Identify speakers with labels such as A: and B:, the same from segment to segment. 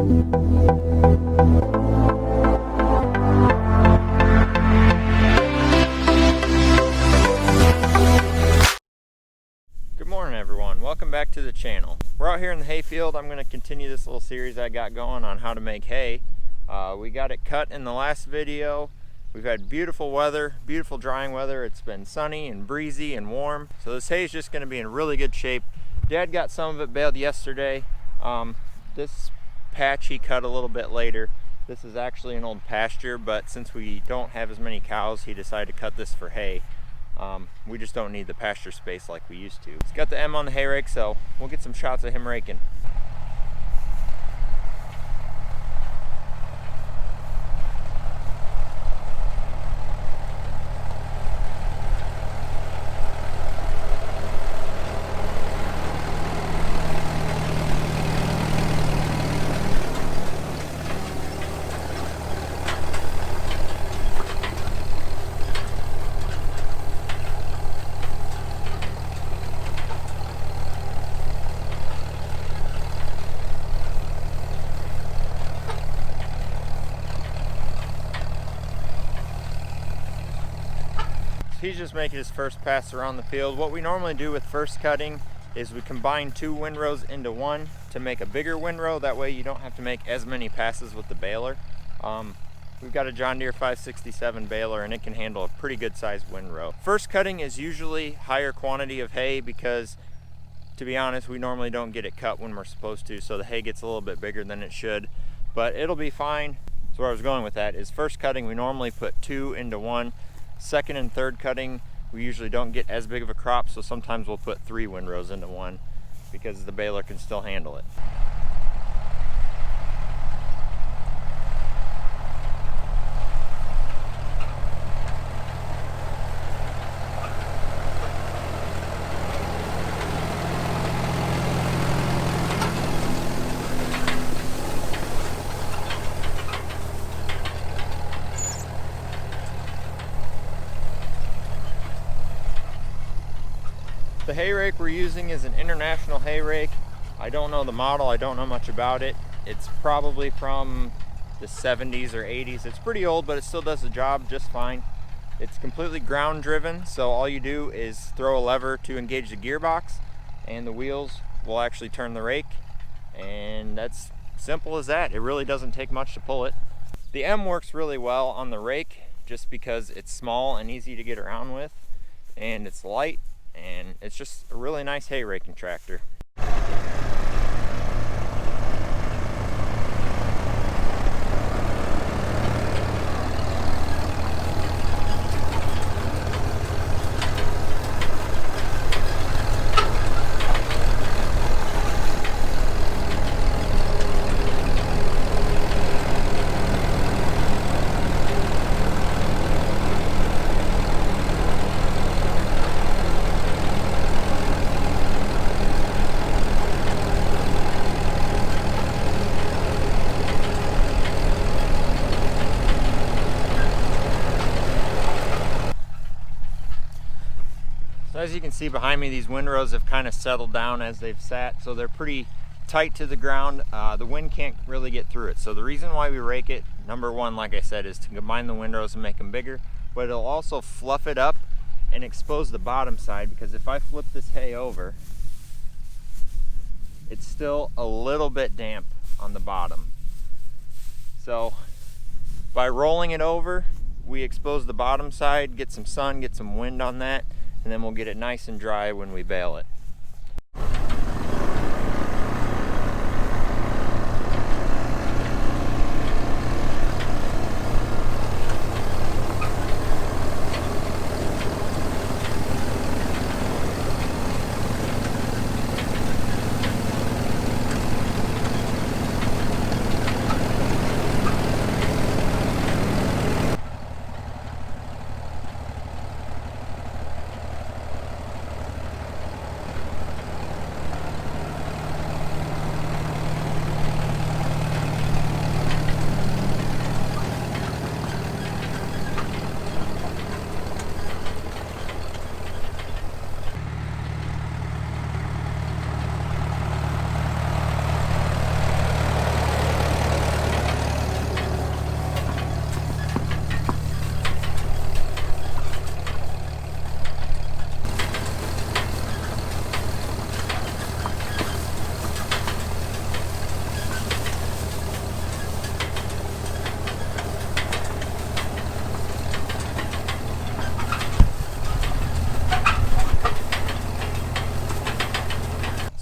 A: Good morning everyone, welcome back to the channel. We're out here in the hayfield. I'm going to continue this little series I got going on how to make hay. We got it cut in the last video. We've had beautiful weather, beautiful drying weather. It's been sunny and breezy and warm. So this hay is just going to be in really good shape. Dad got some of it baled yesterday. This patch he cut a little bit later. This is actually an old pasture, but since we don't have as many cows, he decided to cut this for hay. We just don't need the pasture space like we used to. He's got the M on the hay rake, so we'll get some shots of him raking. He's just making his first pass around the field. What we normally do with first cutting is we combine two windrows into one to make a bigger windrow. That way you don't have to make as many passes with the baler. We've got a John Deere 567 baler and it can handle a pretty good sized windrow. First cutting is usually higher quantity of hay because, to be honest, we normally don't get it cut when we're supposed to, so the hay gets a little bit bigger than it should, but it'll be fine. So where I was going with that is first cutting we normally put two into one. Second and third cutting, we usually don't get as big of a crop, so sometimes we'll put three windrows into one because the baler can still handle it. The hay rake we're using is an international hay rake. I don't know the model, I don't know much about it. It's probably from the 70s or 80s. It's pretty old, but it still does the job just fine. It's completely ground driven, so all you do is throw a lever to engage the gearbox and the wheels will actually turn the rake, and that's simple as that. It really doesn't take much to pull it. The M works really well on the rake just because it's small and easy to get around with, and it's light, and it's just a really nice hay raking tractor. So as you can see behind me, these windrows have kind of settled down as they've sat, so they're pretty tight to the ground. The wind can't really get through it. So the reason why we rake it, number one, like I said, is to combine the windrows and make them bigger, but it'll also fluff it up and expose the bottom side, because if I flip this hay over, it's still a little bit damp on the bottom. So by rolling it over, we expose the bottom side, get some sun, get some wind on that, and then we'll get it nice and dry when we bale it.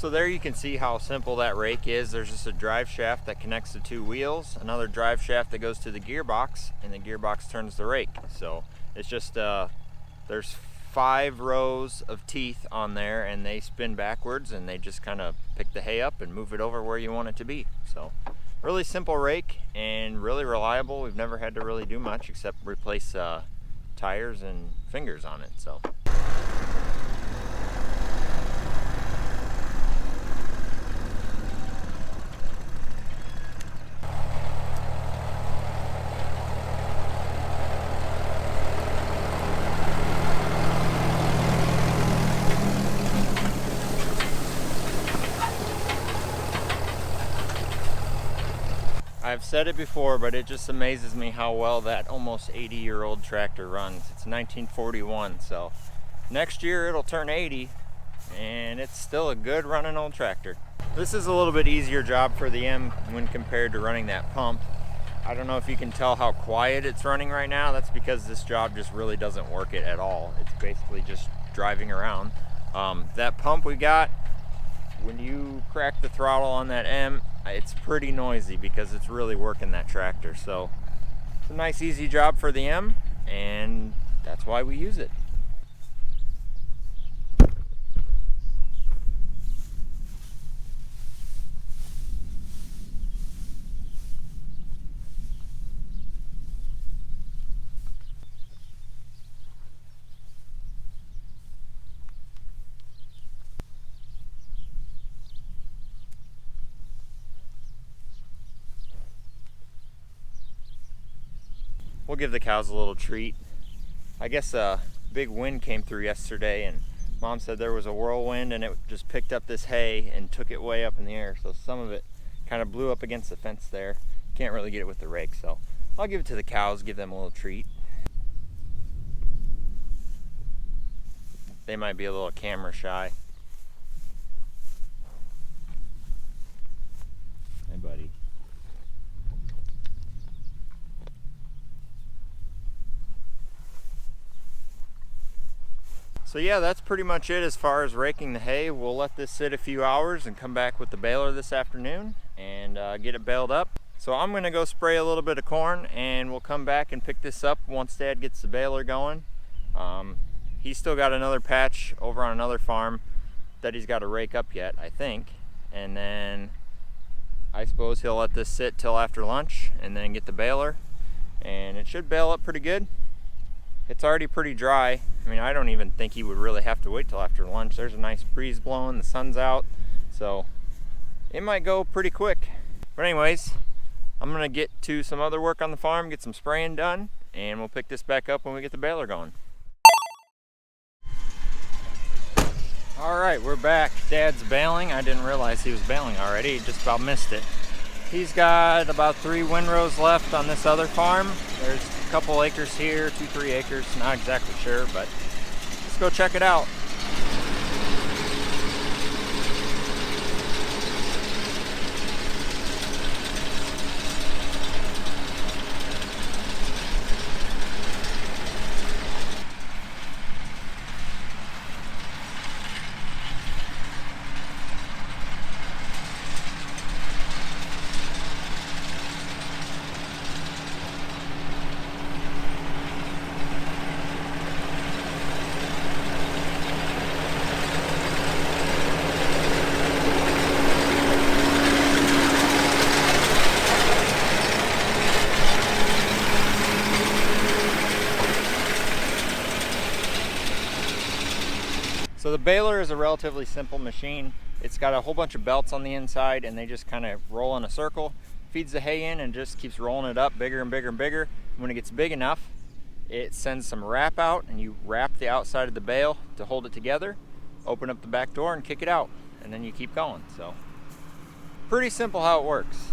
A: So there you can see how simple that rake is. There's just a drive shaft that connects the two wheels, another drive shaft that goes to the gearbox, and the gearbox turns the rake. So it's just, there's 5 rows of teeth on there, and they spin backwards, and they just kind of pick the hay up and move it over where you want it to be. So really simple rake and really reliable. We've never had to really do much except replace tires and fingers on it. So. I've said it before, but it just amazes me how well that almost 80-year-old tractor runs. It's 1941, so next year it'll turn 80, and it's still a good running old tractor. This is a little bit easier job for the M when compared to running that pump. I don't know if you can tell how quiet it's running right now. That's because this job just really doesn't work it at all. It's basically just driving around. That pump we got, when you crack the throttle on that M, it's pretty noisy because it's really working that tractor. So it's a nice easy job for the M, and that's why we use it. We'll give the cows a little treat. I guess a big wind came through yesterday, and Mom said there was a whirlwind and it just picked up this hay and took it way up in the air. So some of it kind of blew up against the fence there. Can't really get it with the rake, so I'll give it to the cows, give them a little treat. They might be a little camera shy. Hey, buddy. So yeah, that's pretty much it as far as raking the hay. We'll let this sit a few hours and come back with the baler this afternoon and get it baled up. So I'm gonna go spray a little bit of corn, and we'll come back and pick this up once Dad gets the baler going. He's still got another patch over on another farm that he's got to rake up yet, I think. And then I suppose he'll let this sit till after lunch and then get the baler, and it should bale up pretty good. It's already pretty dry. I mean, I don't even think he would really have to wait till after lunch. There's a nice breeze blowing, the sun's out, so it might go pretty quick. But anyways, I'm gonna get to some other work on the farm, get some spraying done, and we'll pick this back up when we get the baler going. All right, we're back. Dad's baling. I didn't realize he was baling already. He just about missed it. He's got about 3 windrows left on this other farm. There's a couple acres here, 2-3 acres, not exactly sure, but let's go check it out. So the baler is a relatively simple machine. It's got a whole bunch of belts on the inside, and they just kind of roll in a circle, feeds the hay in and just keeps rolling it up bigger and bigger and bigger. And when it gets big enough, it sends some wrap out, and you wrap the outside of the bale to hold it together, open up the back door and kick it out, and then you keep going. So pretty simple how it works.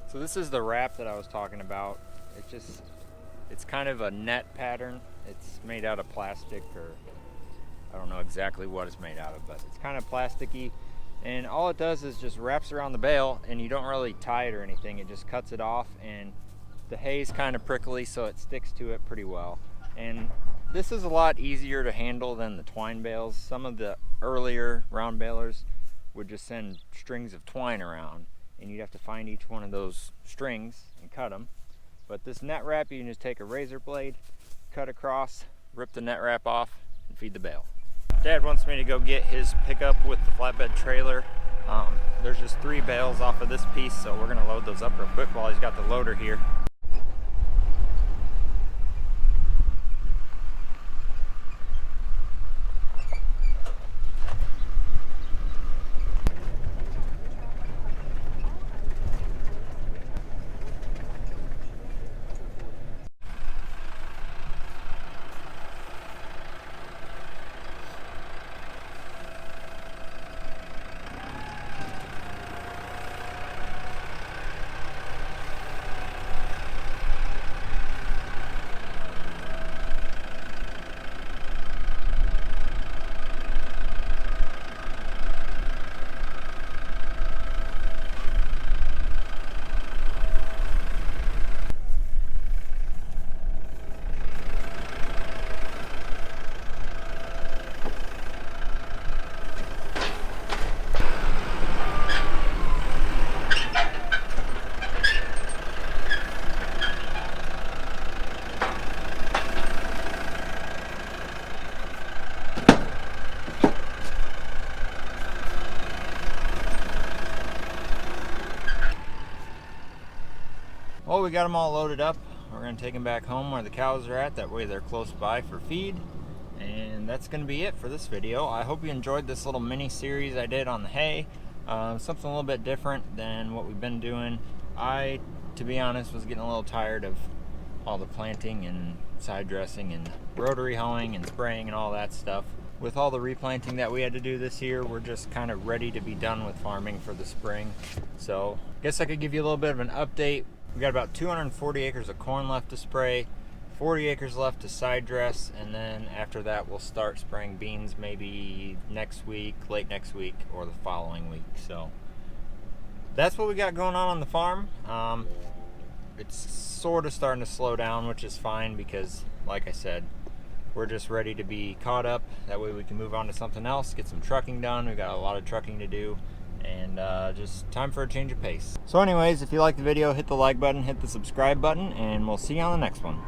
A: So this is the wrap that I was talking about. It's kind of a net pattern. It's made out of plastic, or I don't know exactly what it's made out of, but it's kind of plasticky. And all it does is just wraps around the bale, and you don't really tie it or anything. It just cuts it off, and the hay is kind of prickly, so it sticks to it pretty well. And this is a lot easier to handle than the twine bales. Some of the earlier round balers would just send strings of twine around, and you'd have to find each one of those strings and cut them. But this net wrap, you can just take a razor blade, cut across, rip the net wrap off, and feed the bale. Dad wants me to go get his pickup with the flatbed trailer. There's just 3 bales off of this piece, so we're gonna load those up real quick while he's got the loader here. Well, we got them all loaded up. We're going to take them back home where the cows are at. That way they're close by for feed. And that's going to be it for this video. I hope you enjoyed this little mini series I did on the hay. Something a little bit different than what we've been doing. I, to be honest, was getting a little tired of all the planting and side dressing and rotary hoeing and spraying and all that stuff. With all the replanting that we had to do this year, we're just kind of ready to be done with farming for the spring. So I guess I could give you a little bit of an update. We got about 240 acres of corn left to spray, 40 acres left to side dress, and then after that we'll start spraying beans maybe next week, late next week, or the following week. So that's what we got going on the farm. It's sort of starting to slow down, which is fine because, like I said, we're just ready to be caught up. That way we can move on to something else, get some trucking done. We've got a lot of trucking to do. And just time for a change of pace. So anyways, if you like the video, hit the like button, hit the subscribe button, and we'll see you on the next one.